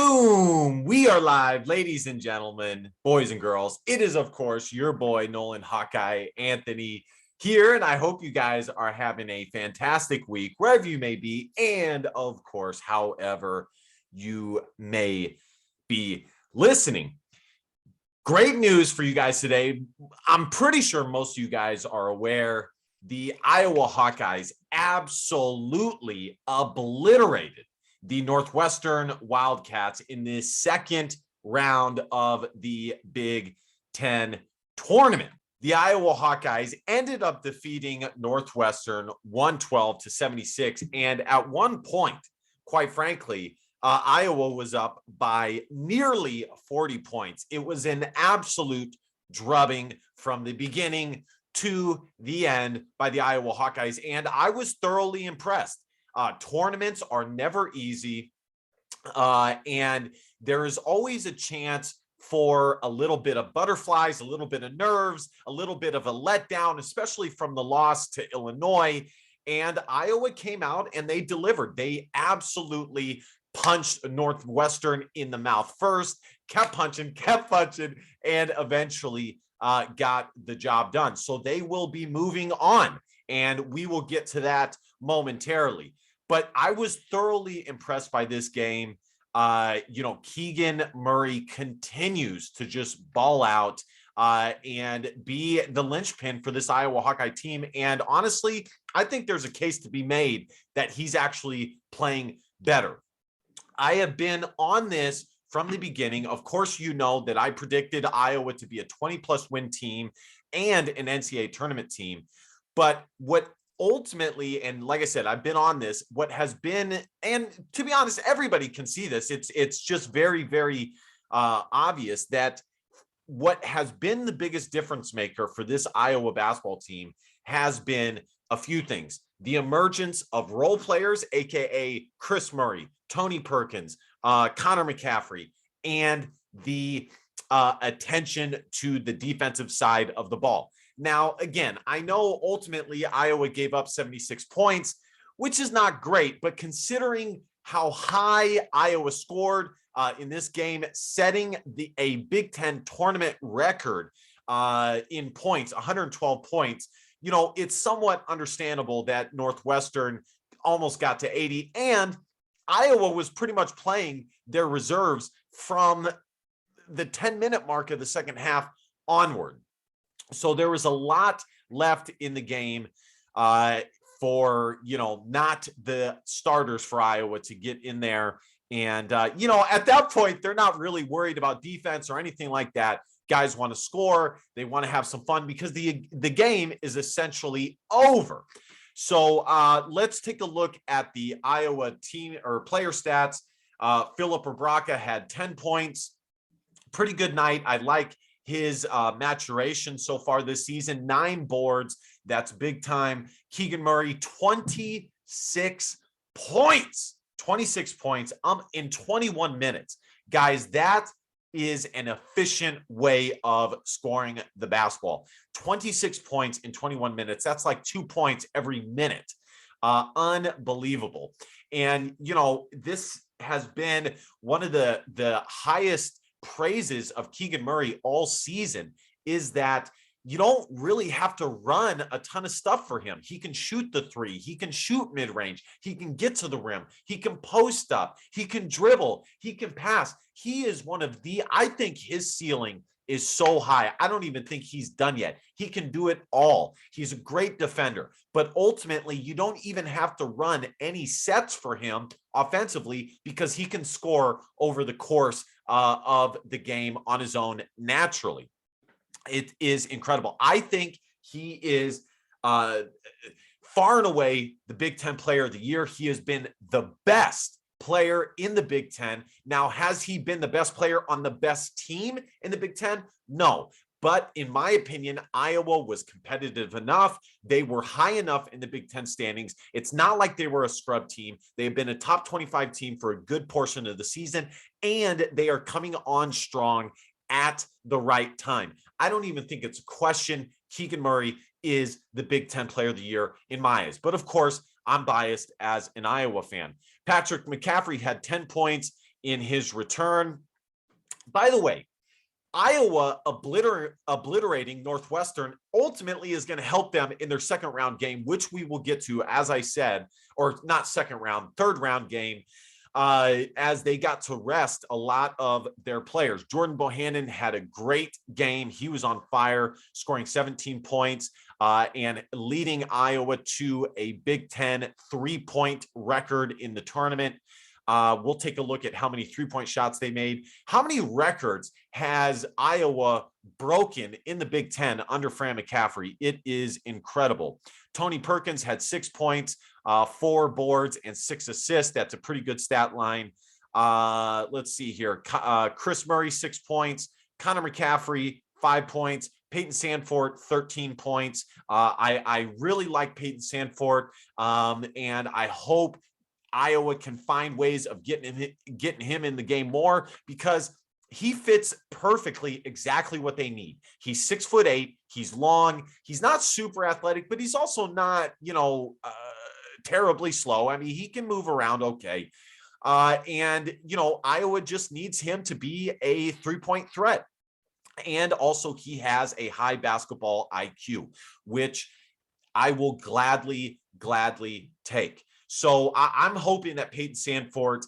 Boom! We are live, ladies and gentlemen, boys and girls. It is, of course, your boy, Nolan Hawkeye Anthony here, and I hope you guys are having a fantastic week, wherever you may be, and, of course, however you may be listening. Great news for you guys today. I'm pretty sure most of you guys are aware the Iowa Hawkeyes absolutely obliterated the Northwestern Wildcats in the second round of the Big Ten tournament. The Iowa Hawkeyes ended up defeating Northwestern 112-76. And at one point, quite frankly, Iowa was up by nearly 40 points. It was an absolute drubbing from the beginning to the end by the Iowa Hawkeyes. And I was thoroughly impressed. Tournaments are never easy, and there is always a chance for a little bit of butterflies, a little bit of nerves, a little bit of a letdown, especially from the loss to Illinois. And Iowa came out and they delivered. They absolutely punched Northwestern in the mouth first, kept punching, and eventually got the job done. So they will be moving on, and we will get to that momentarily. But I was thoroughly impressed by this game. Keegan Murray continues to just ball out and be the linchpin for this Iowa Hawkeye team. And honestly, I think there's a case to be made that he's actually playing better. I have been on this from the beginning. Of course, you know that I predicted Iowa to be a 20-plus win team and an NCAA tournament team. But what ultimately, and like I said, I've been on this, what has been, and to be honest, everybody can see this. It's just very, very obvious that what has been the biggest difference maker for this Iowa basketball team has been a few things. The emergence of role players, aka Chris Murray, Tony Perkins, Connor McCaffrey, and the attention to the defensive side of the ball. Now, again, I know ultimately Iowa gave up 76 points, which is not great, but considering how high Iowa scored in this game, setting a Big Ten tournament record in points, 112 points, it's somewhat understandable that Northwestern almost got to 80, and Iowa was pretty much playing their reserves from the 10-minute mark of the second half onward. So there was a lot left in the game for, not the starters for Iowa to get in there. And, at that point, they're not really worried about defense or anything like that. Guys want to score. They want to have some fun because the game is essentially over. So let's take a look at the Iowa team or player stats. Philip Rebraca had 10 points. Pretty good night. I like his maturation so far this season. 9 boards. That's big time. Keegan Murray, 26 points. 26 points in 21 minutes. Guys, that is an efficient way of scoring the basketball. 26 points in 21 minutes. That's like 2 points every minute. Unbelievable. And, this has been one of the highest praises of Keegan Murray all season, is that you don't really have to run a ton of stuff for him. He can shoot the three. He can shoot mid-range. He can get to the rim. He can post up. He can dribble. He can pass. He is I think his ceiling is so high. I don't even think he's done yet. He can do it all. He's a great defender, but ultimately you don't even have to run any sets for him offensively because he can score over the course of the game on his own naturally. It is incredible. I think he is far and away the Big Ten player of the year. He has been the best player in the Big Ten. Now, has he been the best player on the best team in the Big Ten? No. But in my opinion, Iowa was competitive enough. They were high enough in the Big Ten standings. It's not like they were a scrub team. They've been a top 25 team for a good portion of the season, and they are coming on strong at the right time. I don't even think it's a question. Keegan Murray is the Big Ten player of the year in my eyes. But of course, I'm biased as an Iowa fan. Patrick McCaffrey had 10 points. in his return. By the way, Iowa obliterating Northwestern ultimately is going to help them in their second round game, which we will get to, as I said, or not second round, third round game, as they got to rest a lot of their players. Jordan Bohannon had a great game. He was on fire, scoring 17 points and leading Iowa to a Big Ten 3-point record in the tournament. We'll take a look at how many 3-point shots they made. How many records has Iowa broken in the Big Ten under Fran McCaffery? It is incredible. Tony Perkins had 6 points, 4 boards, and 6 assists. That's a pretty good stat line. Let's see here. Chris Murray, 6 points. Connor McCaffrey, 5 points. Peyton Sandfort, 13 points. I really like Peyton Sandfort, and I hope Iowa can find ways of getting him in the game more, because he fits perfectly exactly what they need. He's 6'8". He's long. He's not super athletic, but he's also not, terribly slow. I mean, he can move around okay. And Iowa just needs him to be a 3-point threat. And also he has a high basketball IQ, which I will gladly take. So I'm hoping that Peyton Sandfort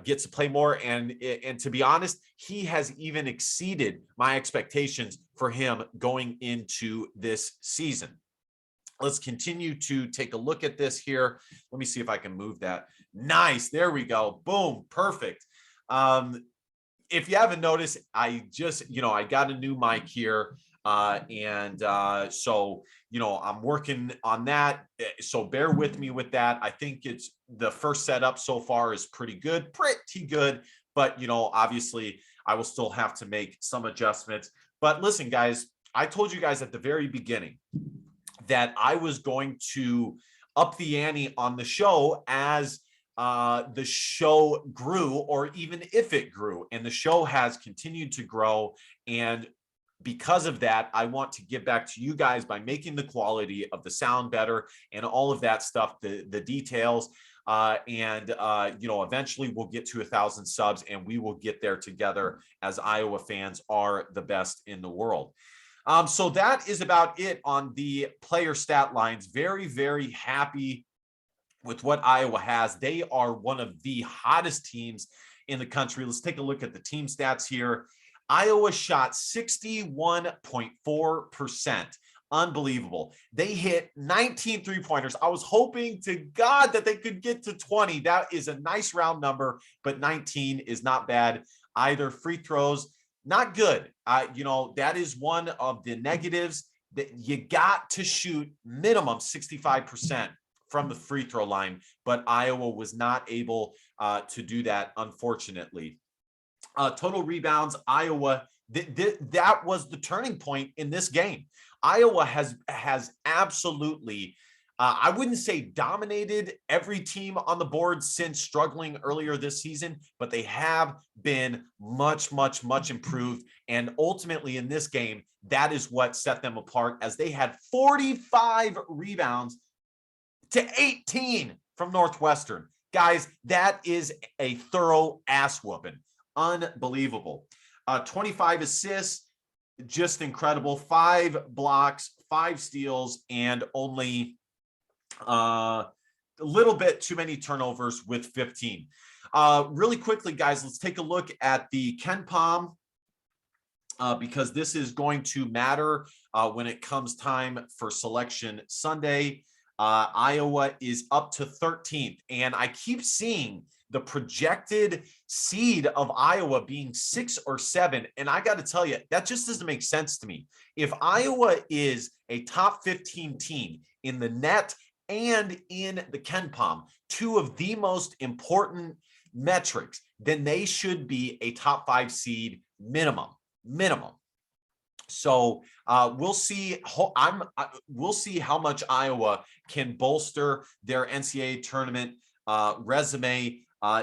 gets to play more. And to be honest, he has even exceeded my expectations for him going into this season. Let's continue to take a look at this here. Let me see if I can move that. Nice. There we go. Boom. Perfect. If you haven't noticed, I just, I got a new mic here. So, I'm working on that. So bear with me with that. I think it's the first setup so far is pretty good, but obviously I will still have to make some adjustments. But listen, guys, I told you guys at the very beginning that I was going to up the ante on the show as the show grew, or even if it grew, and the show has continued to grow. And because of that, I want to give back to you guys by making the quality of the sound better and all of that stuff, the details. Eventually we'll get to 1,000 subs, and we will get there together, as Iowa fans are the best in the world. So that is about it on the player stat lines. Very, very happy with what Iowa has. They are one of the hottest teams in the country. Let's take a look at the team stats here. Iowa shot 61.4%. Unbelievable. They hit 19 3-pointers. I was hoping to God that they could get to 20. That is a nice round number, but 19 is not bad either. Free throws, not good. That is one of the negatives, that you got to shoot minimum 65% from the free throw line, but Iowa was not able to do that, unfortunately. Total rebounds, Iowa, that was the turning point in this game. Iowa has absolutely, I wouldn't say dominated every team on the board since struggling earlier this season, but they have been much improved. And ultimately in this game, that is what set them apart, as they had 45 rebounds to 18 from Northwestern. Guys, that is a thorough ass whooping. Unbelievable. 25 assists, just incredible. 5 blocks, 5 steals, and only a little bit too many turnovers with 15. Really quickly, guys, let's take a look at the KenPom, because this is going to matter when it comes time for Selection Sunday. Iowa is up to 13th, and I keep seeing the projected seed of Iowa being 6 or 7. And I got to tell you, that just doesn't make sense to me. If Iowa is a top 15 team in the net and in the KenPom, 2 of the most important metrics, then they should be a top 5 seed minimum. So we'll see. We'll see how much Iowa can bolster their NCAA tournament resume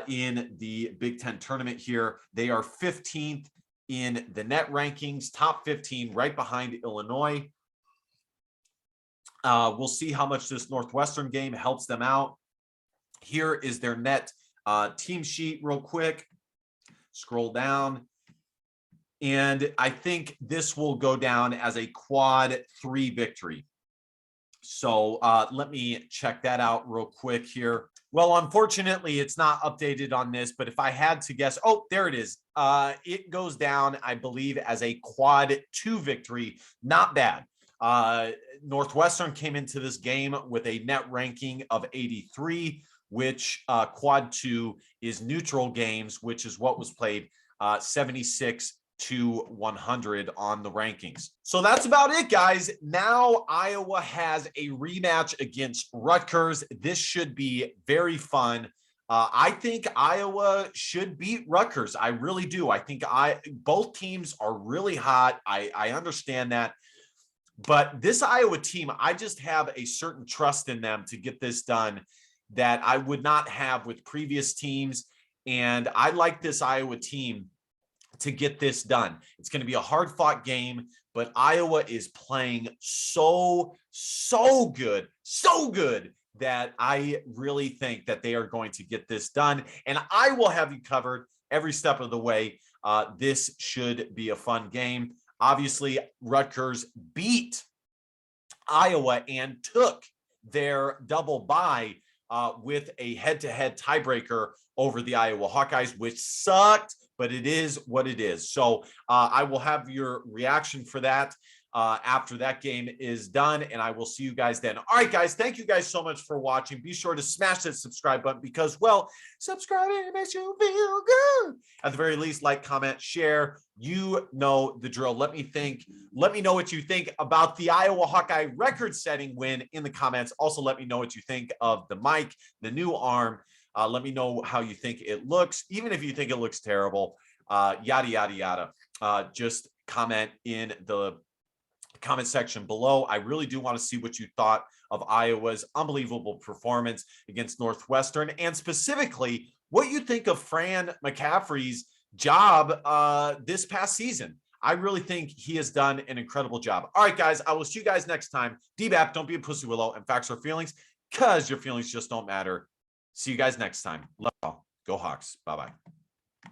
in the Big Ten tournament here. They are 15th in the net rankings, top 15, right behind Illinois. We'll see how much this Northwestern game helps them out. Here is their net team sheet real quick. Scroll down. And I think this will go down as a quad 3 victory. So let me check that out real quick here. Well, unfortunately, it's not updated on this, but if I had to guess, oh, there it is. It goes down, I believe, as a quad 2 victory. Not bad. Northwestern came into this game with a net ranking of 83, which quad 2 is neutral games, which is what was played 76 to 100 on the rankings. So that's about it, guys. Now Iowa has a rematch against Rutgers. This should be very fun. I think Iowa should beat Rutgers. I really do. I think both teams are really hot. I understand that. But this Iowa team, I just have a certain trust in them to get this done that I would not have with previous teams. And I like this Iowa team to get this done. It's going to be a hard-fought game, but Iowa is playing so good that I really think that they are going to get this done. And I will have you covered every step of the way. This should be a fun game. Obviously, Rutgers beat Iowa and took their double bye with a head-to-head tiebreaker over the Iowa Hawkeyes, which sucked, but it is what it is. So I will have your reaction for that after that game is done, and I will see you guys then. All right, guys, thank you guys so much for watching. Be sure to smash that subscribe button because, well, subscribing makes you feel good. At the very least, like, comment, share. You know the drill. Let me know what you think about the Iowa Hawkeye record-setting win in the comments. Also, let me know what you think of the mic, the new arm. Let me know how you think it looks, even if you think it looks terrible, yada, yada, yada. Just comment in the comment section below. I really do want to see what you thought of Iowa's unbelievable performance against Northwestern, and specifically what you think of Fran McCaffrey's job this past season. I really think he has done an incredible job. All right, guys, I will see you guys next time. DBAP, don't be a pussy willow, and facts are feelings, because your feelings just don't matter. See you guys next time. Love y'all. Go Hawks. Bye-bye.